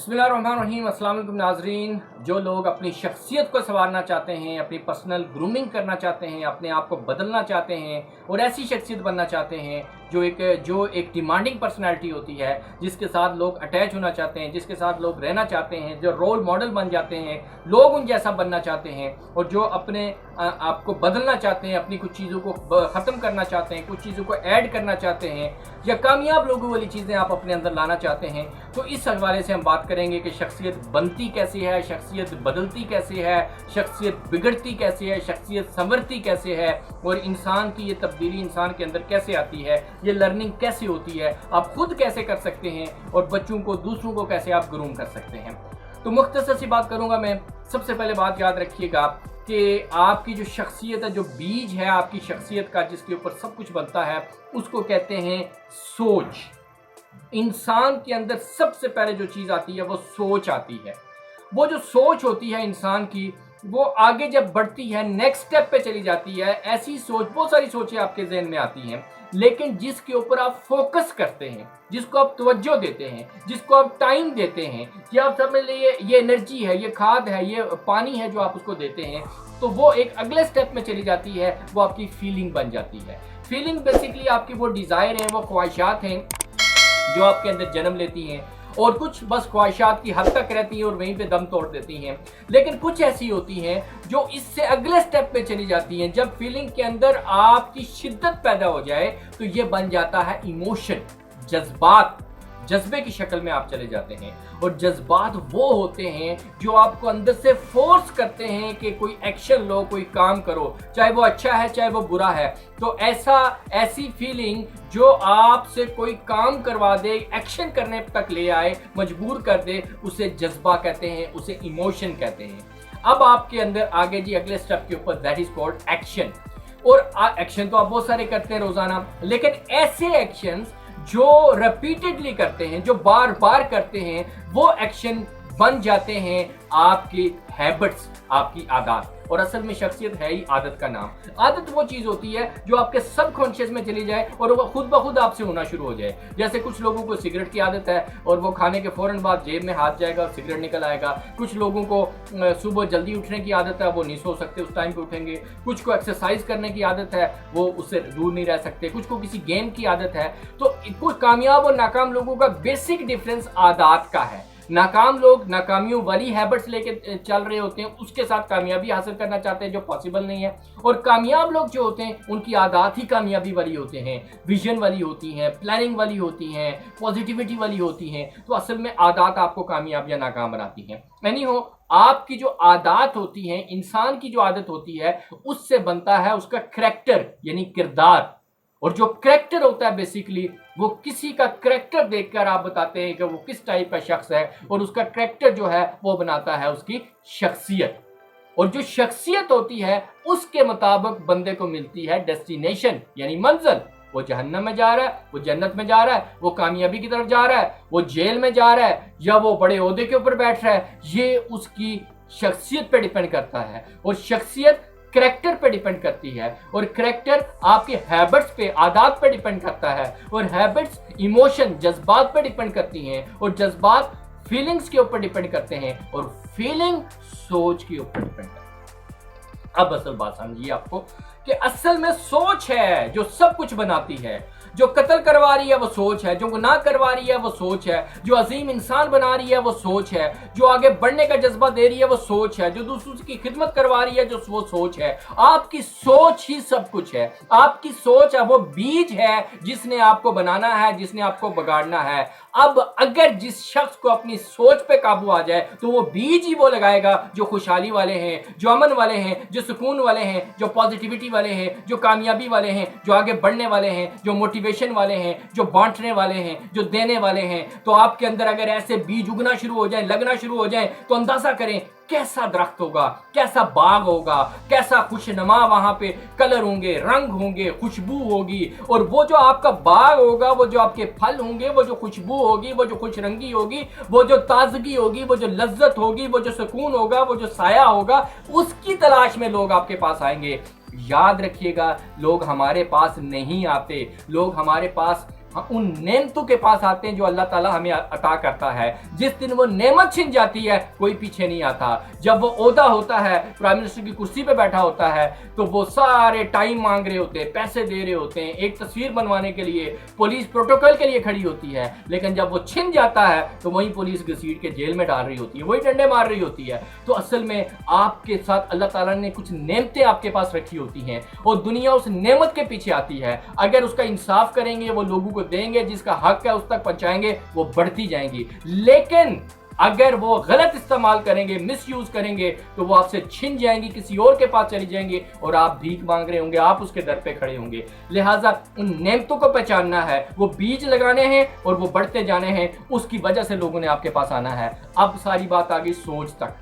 बिस्मिल्लाहिर्रहमानिर्रहीम। अस्सलाम वालेकुम नाज़रीन। जो लोग अपनी शख्सियत को संवारना चाहते हैं, अपनी पर्सनल ग्रूमिंग करना चाहते हैं, अपने आप को बदलना चाहते हैं और ऐसी शख्सियत बनना चाहते हैं जो एक डिमांडिंग पर्सनैलिटी होती है, जिसके साथ लोग अटैच होना चाहते हैं, जिसके साथ लोग रहना चाहते हैं, जो रोल मॉडल बन जाते हैं, लोग उन जैसा बनना चाहते हैं और जो अपने आप को बदलना चाहते हैं, अपनी कुछ चीज़ों को ख़त्म करना चाहते हैं, कुछ चीज़ों को ऐड करना चाहते हैं या कामयाब लोगों वाली चीज़ें आप अपने अंदर लाना चाहते हैं। तो इस हवाले से हम बात करेंगे कि शख्सियत बनती कैसी है, शख्सियत बदलती कैसी है, शख्सियत बिगड़ती कैसी है, शख्सियत संवरती कैसे है और इंसान की ये तब्दीली इंसान के अंदर कैसे आती है, ये लर्निंग कैसे होती है, आप खुद कैसे कर सकते हैं और बच्चों को, दूसरों को कैसे आप ग्रूम कर सकते हैं। तो मुख्तसर सी बात करूंगा मैं। सबसे पहले बात याद रखिएगा कि आपकी जो शख्सियत है, जो बीज है आपकी शख्सियत का, जिसके ऊपर सब कुछ बनता है, उसको कहते हैं सोच। इंसान के अंदर सबसे पहले जो चीज़ आती है वो सोच आती है। वो जो सोच होती है इंसान की, वो आगे जब बढ़ती है, नेक्स्ट स्टेप पे चली जाती है। ऐसी सोच, बहुत सारी सोचें आपके जहन में आती हैं, लेकिन जिसके ऊपर आप फोकस करते हैं, जिसको आप तवज्जो देते हैं, जिसको आप टाइम देते हैं, कि आप समझ लीजिए ये एनर्जी है, ये खाद है, ये पानी है जो आप उसको देते हैं, तो वो एक अगले स्टेप में चली जाती है। वो आपकी फीलिंग बन जाती है। फीलिंग बेसिकली आपकी वो डिज़ायर हैं, वो ख्वाहिशात हैं जो आपके अंदर जन्म लेती हैं और कुछ बस ख्वाहिशात की हद तक रहती हैं और वहीं पे दम तोड़ देती हैं। लेकिन कुछ ऐसी होती हैं जो इससे अगले स्टेप पे चली जाती हैं। जब फीलिंग के अंदर आपकी शिद्दत पैदा हो जाए तो ये बन जाता है इमोशन, जज्बात। जज्बे की शक्ल में आप चले जाते हैं और जज्बात वो होते हैं जो आपको अंदर से फोर्स करते हैं कि कोई एक्शन लो, कोई काम करो, चाहे वो अच्छा है चाहे वो बुरा है। तो ऐसी फीलिंग जो आपसे कोई काम करवा दे, एक्शन करने तक ले आए, मजबूर कर दे, उसे जज्बा कहते हैं, उसे इमोशन कहते हैं। अब आपके अंदर आगे जी अगले स्टेप के ऊपर, दैट इज कॉल्ड एक्शन। और एक्शन तो आप बहुत सारे करते हैं रोजाना, लेकिन ऐसे एक्शंस जो रिपीटेडली करते हैं, जो बार बार करते हैं, वो एक्शन बन जाते हैं आपकी हैबिट्स, आपकी आदत। और असल में शख्सियत है ही आदत का नाम। आदत वो चीज़ होती है जो आपके सब कॉन्शियस में चली जाए और वो खुद ब खुद आपसे होना शुरू हो जाए। जैसे कुछ लोगों को सिगरेट की आदत है और वो खाने के फौरन बाद जेब में हाथ जाएगा और सिगरेट निकल आएगा। कुछ लोगों को सुबह जल्दी उठने की आदत है, वो नहीं सो सकते, उस टाइम पे उठेंगे। कुछ को एक्सरसाइज करने की आदत है, वो उससे दूर नहीं रह सकते। कुछ को किसी गेम की आदत है। तो कुछ कामयाब और नाकाम लोगों का बेसिक डिफरेंस आदत का है। नाकाम लोग नाकामियों वाली हैबिट्स लेके चल रहे होते हैं, उसके साथ कामयाबी हासिल करना चाहते हैं जो पॉसिबल नहीं है। और कामयाब लोग जो होते हैं उनकी आदत ही कामयाबी वाली होते हैं, विजन वाली होती हैं, प्लानिंग वाली होती हैं, पॉजिटिविटी वाली होती हैं। तो असल में आदत आपको कामयाब या नाकाम बनाती हैं। यानी हो आपकी जो आदत होती है, इंसान की जो आदत होती है, उससे बनता है उसका करैक्टर यानी किरदार। और जो करैक्टर होता है बेसिकली, वो किसी का करैक्टर देखकर आप बताते हैं कि वो किस टाइप का शख्स है, और उसका करैक्टर जो है वो बनाता है उसकी शख्सियत। और जो शख्सियत होती है उसके मुताबिक बंदे को मिलती है डेस्टिनेशन यानी मंजिल। वो जहन्नम में जा रहा है, वो जन्नत में जा रहा है, वो कामयाबी की तरफ जा रहा है, वो जेल में जा रहा है या वो बड़े ओहदे के ऊपर बैठ रहा है, ये उसकी शख्सियत पे डिपेंड करता है। और शख्सियत करैक्टर पे डिपेंड करती है और करैक्टर आपके हैबिट्स पे, आदत पे डिपेंड करता है और हैबिट्स इमोशन, जज्बात पे डिपेंड करती हैं और जज्बात फीलिंग्स के ऊपर डिपेंड करते हैं और फीलिंग सोच के ऊपर डिपेंड करती है। अब असल बात समझिए आपको कि असल में सोच है जो सब कुछ बनाती है। जो कत्ल करवा रही है वो सोच है, जो गुनाह करवा रही है वो सोच है, जो अजीम इंसान बना रही है वो सोच है, जो आगे बढ़ने का जज्बा दे रही है वो सोच है, जो दूसरों की खिदमत करवा रही है जो वो सोच है। आपकी सोच ही सब कुछ है। आपकी सोच है वो बीज है जिसने आपको बनाना है, जिसने आपको बिगाड़ना है। अब अगर जिस शख्स को अपनी सोच पे काबू आ जाए तो वो बीज ही वो लगाएगा जो खुशहाली वाले हैं, जो अमन वाले हैं, जो सुकून वाले हैं, जो पॉजिटिविटी वाले हैं, जो कामयाबी वाले हैं, जो आगे बढ़ने वाले हैं, जो मोटिवेशन वाले हैं, जो बांटने वाले हैं, जो देने वाले हैं। तो आपके अंदर अगर ऐसे बीज उगना शुरू हो जाए, लगना शुरू हो जाए, तो अंदाजा करें कैसा दरख्त होगा, कैसा बाग होगा, कैसा खुशनुमा वहां पे कलर होंगे, रंग होंगे, खुशबू होगी। और वो जो आपका बाग होगा, वो जो आपके फल होंगे, वो जो खुशबू होगी, वो जो खुश रंगी होगी, वो जो ताजगी होगी, वो जो लज्जत होगी, वो जो सुकून होगा, वो जो साया होगा, उसकी तलाश में लोग आपके पास आएंगे। याद रखिएगा, लोग हमारे पास नहीं आते, लोग हमारे पास उन नेमतों के पास आते हैं जो अल्लाह ताला हमें अता करता है। जिस दिन वो नेमत छिन जाती है कोई पीछे नहीं आता। जब वो ओहदा होता है, प्राइम मिनिस्टर की कुर्सी पे बैठा होता है, तो वो सारे टाइम मांग रहे होते हैं, पैसे दे रहे होते हैं, एक तस्वीर बनवाने के लिए पुलिस प्रोटोकॉल के लिए खड़ी होती है। लेकिन जब वो छिन जाता है तो वही पुलिस घसीट के जेल में डाल रही होती है, वही डंडे मार रही होती है। तो असल में आपके साथ अल्लाह ताला ने कुछ नेमतें आपके पास रखी होती हैं और दुनिया उस नेमत के पीछे आती है। अगर उसका इंसाफ करेंगे, वो लोगों को देंगे, जिसका हक है उस तक पहुंचाएंगे, वो बढ़ती जाएंगी। लेकिन अगर वो गलत इस्तेमाल करेंगे, मिस यूज करेंगे, तो वो आपसे छिन जाएंगी, किसी और के पास चली जाएंगी और आप भीख मांग रहे होंगे, आप उसके दर पे खड़े होंगे। लिहाजा उन नेमतों को पहचानना है, वो बीज लगाने हैं और वो बढ़ते जाने हैं, उसकी वजह से लोगों ने आपके पास आना है। अब सारी बात आ गई सोच तक।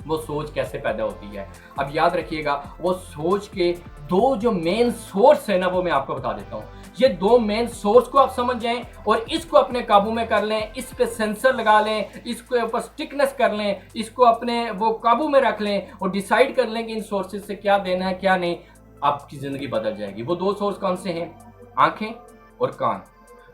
वो सोच कैसे पैदा होती है? अब याद रखिएगा, वो सोच के दो जो मेन सोर्स है ना, वो मैं आपको बता देता हूँ। ये दो मेन सोर्स को आप समझ जाएं और इसको अपने काबू में कर लें, इस पे सेंसर लगा लें, इसके ऊपर स्टिकनेस कर लें, इसको अपने वो काबू में रख लें और डिसाइड कर लें कि इन सोर्सेज से क्या देना है क्या नहीं, आपकी जिंदगी बदल जाएगी। वो दो सोर्स कौन से हैं? आंखें और कान।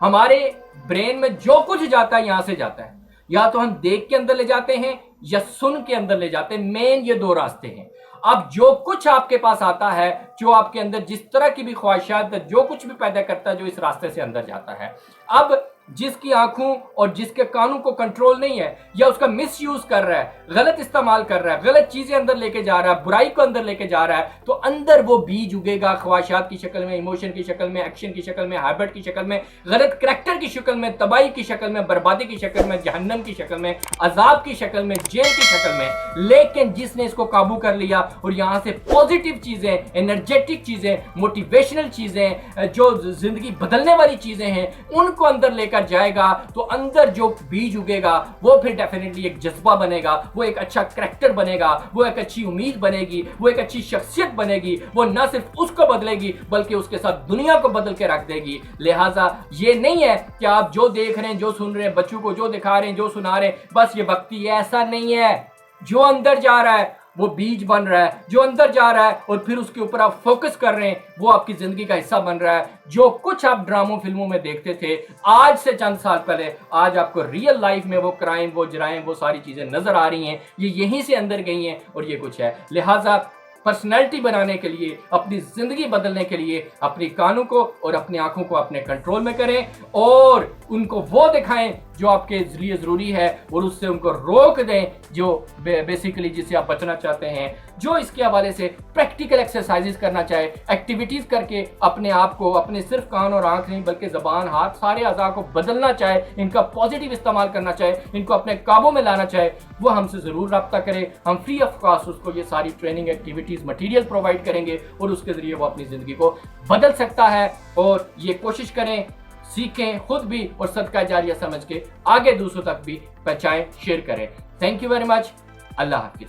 हमारे ब्रेन में जो कुछ जाता है यहां से जाता है, या तो हम देख के अंदर ले जाते हैं या सुन के अंदर ले जाते हैं। मेन ये दो रास्ते हैं। अब जो कुछ आपके पास आता है, जो आपके अंदर जिस तरह की भी ख्वाहिशात, जो कुछ भी पैदा करता है, जो इस रास्ते से अंदर जाता है। अब जिसकी आंखों और जिसके कानों को कंट्रोल नहीं है, या उसका मिस यूज कर रहा है, गलत इस्तेमाल कर रहा है, गलत चीजें अंदर लेके जा रहा है, बुराई को अंदर लेके जा रहा है, तो अंदर वो बीज उगेगा ख्वाहिशात की शक्ल में, इमोशन की शक्ल में, एक्शन की शक्ल में, हैबिट की शक्ल में, गलत करैक्टर की शक्ल में, तबाही की शक्ल में, बर्बादी की शक्ल में, जहन्नम की शक्ल में, अजाब की शक्ल में, जेल की शक्ल में। लेकिन जिसने इसको काबू कर लिया और यहां से पॉजिटिव चीजें, एनर्जेटिक चीजें, मोटिवेशनल चीजें, जो जिंदगी बदलने वाली चीजें हैं, उनको अंदर लेकर जाएगा, तो अंदर जो बीज उगेगा वो फिर डेफिनेटली एक जज्बा बनेगा, वो एक अच्छा करैक्टर बनेगा, वो एक अच्छी उम्मीद बनेगी, वो एक अच्छी शख्सियत बनेगी। वो ना सिर्फ उसको बदलेगी बल्कि उसके साथ दुनिया को बदल के रख देगी। लिहाजा ये नहीं है कि आप जो देख रहे हैं, जो सुन रहे हैं, बच्चों को जो दिखा रहे हैं, जो सुना रहे हैं, बस ये भक्ति है, ऐसा नहीं है। जो अंदर जा रहा है वो बीज बन रहा है, जो अंदर जा रहा है और फिर उसके ऊपर आप फोकस कर रहे हैं, वो आपकी जिंदगी का हिस्सा बन रहा है। जो कुछ आप ड्रामों फिल्मों में देखते थे आज से चंद साल पहले, आज आपको रियल लाइफ में वो क्राइम, वो जराइम, वो सारी चीजें नजर आ रही हैं, ये यहीं से अंदर गई हैं और ये कुछ है। लिहाजा पर्सनैलिटी बनाने के लिए, अपनी जिंदगी बदलने के लिए, अपनी कानों को और अपनी आंखों को अपने कंट्रोल में करें और उनको वो दिखाएं जो आपके लिए जरूरी है और उससे उनको रोक दें जो बेसिकली जिससे आप बचना चाहते हैं। जो इसके हवाले से प्रैक्टिकल एक्सरसाइजेस करना चाहे, एक्टिविटीज करके अपने आप को, अपने सिर्फ कान और आंख नहीं बल्कि जबान, हाथ, सारे अज़ा को बदलना चाहे, इनका पॉजिटिव इस्तेमाल करना चाहे, इनको अपने काबू में लाना चाहे, वो हमसे जरूर रब्ता करें। हम फ्री ऑफ कॉस्ट उसको ये सारी ट्रेनिंग, एक्टिविटीज, मटेरियल प्रोवाइड करेंगे और उसके जरिए वो अपनी जिंदगी को बदल सकता है। और ये कोशिश करें, सीखें खुद भी और सदका जारिया समझ के आगे दूसरों तक भी पहुंचाएं, शेयर करें। Thank you very much. Allah Hafiz.